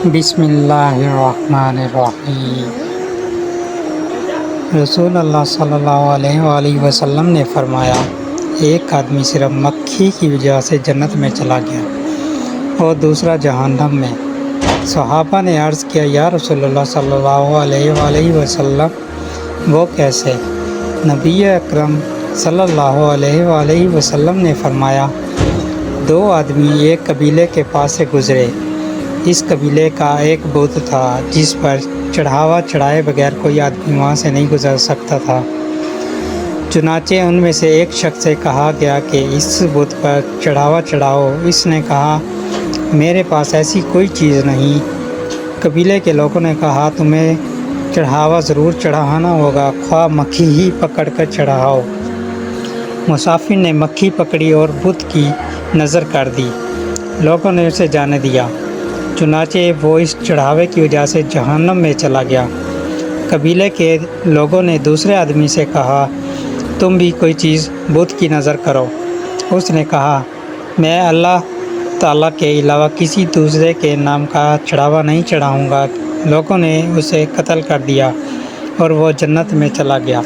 بسم اللہ الرحمن الرحیم۔ رسول اللہ صلی اللہ علیہ وآلہ وسلم نے فرمایا، ایک آدمی صرف مکھی کی وجہ سے جنت میں چلا گیا اور دوسرا جہنم میں۔ صحابہ نے عرض کیا، یا رسول اللہ صلی اللہ علیہ وآلہ وسلم وہ کیسے؟ نبی اکرم صلی اللہ علیہ وآلہ وسلم نے فرمایا، دو آدمی ایک قبیلے کے پاس سے گزرے۔ اس قبیلے کا ایک بت تھا جس پر چڑھاوا چڑھائے بغیر کوئی آدمی وہاں سے نہیں گزر سکتا تھا۔ چنانچہ ان میں سے ایک شخص سے کہا گیا کہ اس بت پر چڑھاوا چڑھاؤ۔ اس نے کہا، میرے پاس ایسی کوئی چیز نہیں۔ قبیلے کے لوگوں نے کہا، تمہیں چڑھاوا ضرور چڑھانا ہوگا، خواہ مکھی ہی پکڑ کر چڑھاؤ۔ مسافر نے مکھی پکڑی اور بت کی نظر کر دی۔ لوگوں نے اسے جانے دیا، چنانچہ وہ اس چڑھاوے کی وجہ سے جہنم میں چلا گیا۔ قبیلے کے لوگوں نے دوسرے آدمی سے کہا، تم بھی کوئی چیز بت کی نظر کرو۔ اس نے کہا، میں اللہ تعالیٰ کے علاوہ کسی دوسرے کے نام کا چڑھاوا نہیں چڑھاؤں گا۔ لوگوں نے اسے قتل کر دیا اور وہ جنت میں چلا گیا۔